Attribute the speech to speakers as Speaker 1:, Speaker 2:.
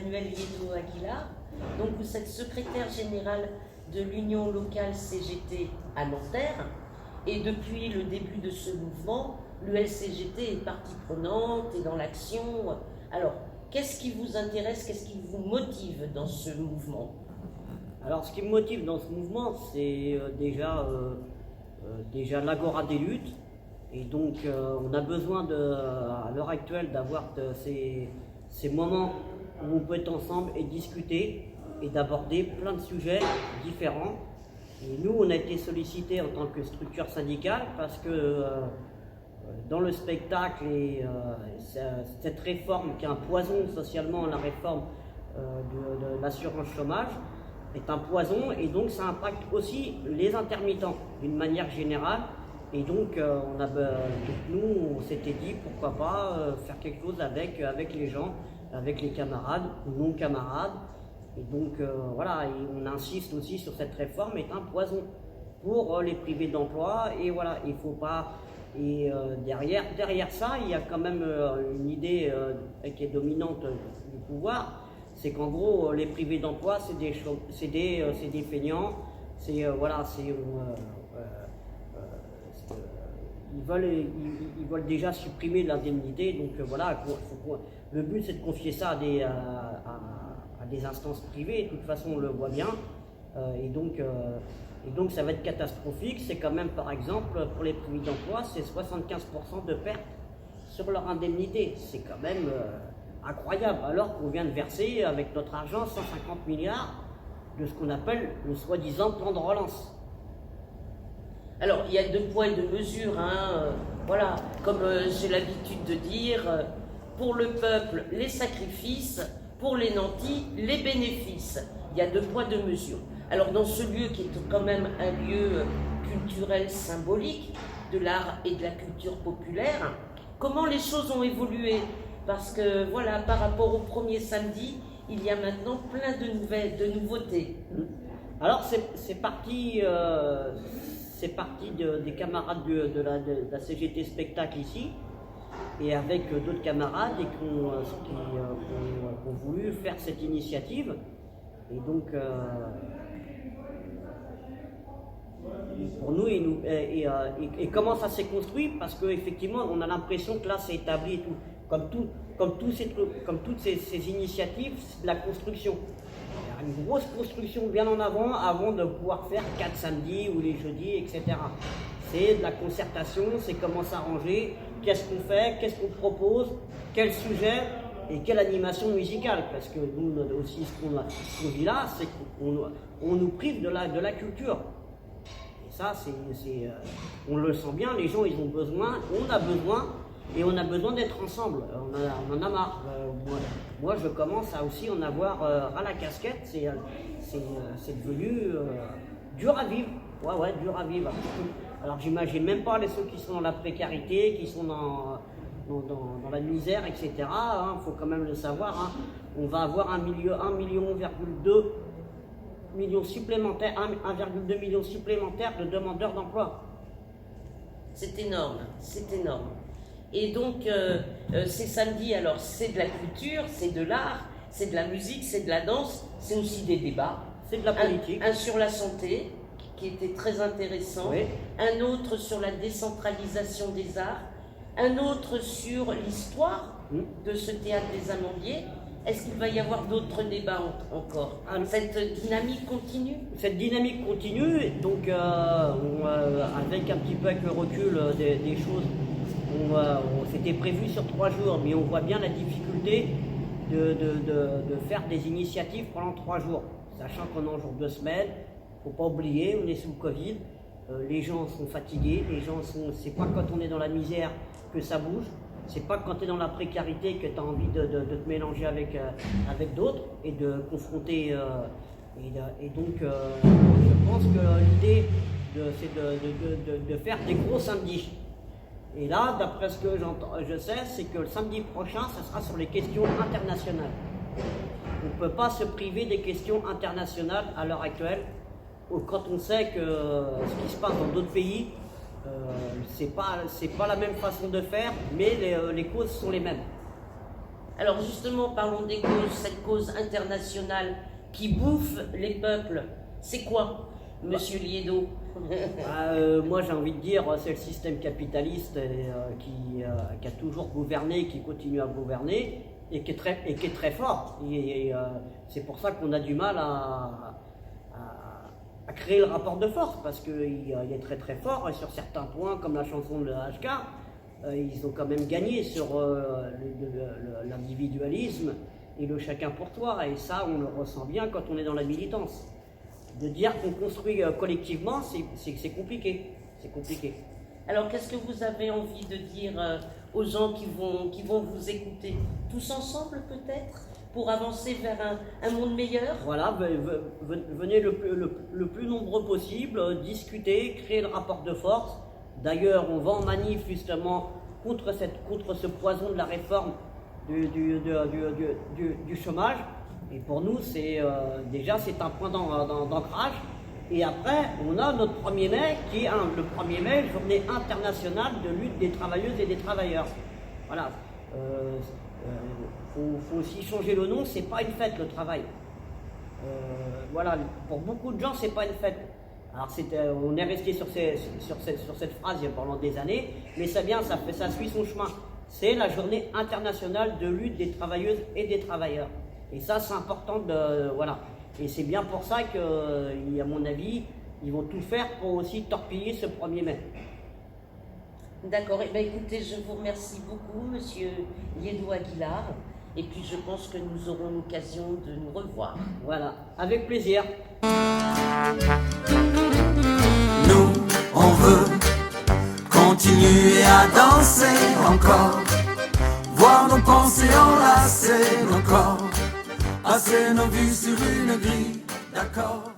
Speaker 1: Emmanuel Lieto Aguilar. Donc vous êtes secrétaire général de l'Union locale CGT à Nanterre. Et depuis le début de ce mouvement, l'ULCGT est partie prenante et dans l'action. Alors, qu'est-ce qui vous intéresse, qu'est-ce qui vous motive dans ce mouvement?
Speaker 2: Alors, ce qui me motive dans ce mouvement, c'est déjà l'agora des luttes. Et donc, on a besoin, à l'heure actuelle, d'avoir ces moments où on peut être ensemble et discuter et d'aborder plein de sujets différents. Et nous, on a été sollicités en tant que structure syndicale parce que dans le spectacle et cette réforme qui est un poison socialement, la réforme de l'assurance chômage, est un poison et donc ça impacte aussi les intermittents d'une manière générale. Et donc, nous, on s'était dit pourquoi pas faire quelque chose avec les gens, avec les camarades ou non camarades. Et donc, voilà, et on insiste aussi sur cette réforme est un poison pour les privés d'emploi. Et voilà, il faut pas. Et derrière ça, il y a quand même une idée qui est dominante du pouvoir. C'est qu'en gros, les privés d'emploi, c'est des feignants, ils veulent déjà supprimer l'indemnité. Donc voilà, le but c'est de confier ça à des instances privées. De toute façon, on le voit bien. Et donc ça va être catastrophique. C'est quand même, par exemple, pour les privés d'emploi, c'est 75% de perte sur leur indemnité. C'est quand même incroyable, alors qu'on vient de verser avec notre argent 150 milliards de ce qu'on appelle le soi-disant plan de relance.
Speaker 1: Alors, il y a 2 poids et 2 mesures, voilà, comme j'ai l'habitude de dire, pour le peuple, les sacrifices, pour les nantis, les bénéfices. Il y a 2 poids, 2 mesures. Alors, dans ce lieu qui est quand même un lieu culturel symbolique, de l'art et de la culture populaire, comment les choses ont évolué? Parce que, voilà, par rapport au premier samedi, il y a maintenant plein de nouveautés.
Speaker 2: Alors, c'est parti des camarades de la CGT Spectacle ici, et avec d'autres camarades et qui ont voulu faire cette initiative. Et donc, pour nous, et comment ça s'est construit? Parce qu'effectivement, on a l'impression que là, c'est établi et tout. Comme toutes ces initiatives, c'est de la construction. Il y a une grosse construction bien en avant de pouvoir faire 4 samedis ou les jeudis, etc. C'est de la concertation, c'est comment s'arranger, qu'est-ce qu'on fait, qu'est-ce qu'on propose, quel sujet et quelle animation musicale. Parce que nous aussi, ce qu'on vit là, c'est qu'on nous prive de la culture. Et ça, on le sent bien, les gens, ils ont besoin, on a besoin. Et on a besoin d'être ensemble, on en a marre. Moi, je commence à aussi en avoir ras la casquette, c'est devenu dur à vivre. Ouais, dur à vivre. Alors j'imagine même pas ceux qui sont dans la précarité, qui sont dans la misère, etc. Faut quand même le savoir. On va avoir 1,2 million supplémentaires, 1,2 million supplémentaires de demandeurs d'emploi.
Speaker 1: C'est énorme, c'est énorme. Et donc, ces samedis, alors c'est de la culture, c'est de l'art, c'est de la musique, c'est de la danse, c'est aussi des débats.
Speaker 2: C'est de la politique.
Speaker 1: Un sur la santé, qui était très intéressant. Oui. Un autre sur la décentralisation des arts. Un autre sur l'histoire de ce théâtre des Amandiers. Est-ce qu'il va y avoir d'autres débats encore? Cette dynamique continue?
Speaker 2: Cette dynamique continue, donc avec un petit peu avec le recul des choses. On s'était prévu sur 3 jours, mais on voit bien la difficulté de faire des initiatives pendant 3 jours, sachant qu'on est en jour de semaine. Faut pas oublier, on est sous le Covid, les gens sont fatigués, c'est pas quand on est dans la misère que ça bouge, c'est pas quand tu es dans la précarité que tu as envie de te mélanger avec d'autres et de confronter. Et donc, je pense que l'idée, c'est de faire des gros samedis. Et là, d'après ce que je sais, c'est que le samedi prochain, ça sera sur les questions internationales. On ne peut pas se priver des questions internationales à l'heure actuelle, quand on sait que ce qui se passe dans d'autres pays, c'est pas la même façon de faire, mais les causes sont les mêmes.
Speaker 1: Alors justement, parlons des causes, cette cause internationale qui bouffe les peuples, c'est quoi, monsieur Liedo?
Speaker 2: Moi j'ai envie de dire, c'est le système capitaliste qui a toujours gouverné, qui continue à gouverner et qui est très fort. C'est pour ça qu'on a du mal à créer le rapport de force, parce qu'il est très très fort et sur certains points, comme la chanson de HK, ils ont quand même gagné sur l'individualisme et le chacun pour toi, et ça on le ressent bien quand on est dans la militance. De dire qu'on construit collectivement, c'est compliqué. C'est compliqué.
Speaker 1: Alors, qu'est-ce que vous avez envie de dire aux gens qui vont vous écouter? Tous ensemble, peut-être, pour avancer vers un monde meilleur?
Speaker 2: Voilà, venez le plus nombreux possible, discuter, créer le rapport de force. D'ailleurs, on va en manif justement contre ce poison de la réforme du chômage. Et pour nous, déjà c'est un point d'ancrage. Et après, on a notre 1er mai, qui est le 1er mai, journée internationale de lutte des travailleuses et des travailleurs. Voilà. Faut aussi changer le nom, c'est pas une fête le travail. Voilà, pour beaucoup de gens, c'est pas une fête. Alors on est resté sur cette phrase pendant des années, mais ça suit son chemin. C'est la journée internationale de lutte des travailleuses et des travailleurs. Et ça, c'est important voilà. Et c'est bien pour ça que, à mon avis, ils vont tout faire pour aussi torpiller ce 1er mai.
Speaker 1: D'accord. Eh bien, écoutez, je vous remercie beaucoup, monsieur Liedo Aguilar. Et puis, je pense que nous aurons l'occasion de nous revoir.
Speaker 2: Voilà, avec plaisir.
Speaker 3: Nous, on veut continuer à danser encore, voir nos pensées enlacer nos corps, passer nos vies sur une grille d'accord.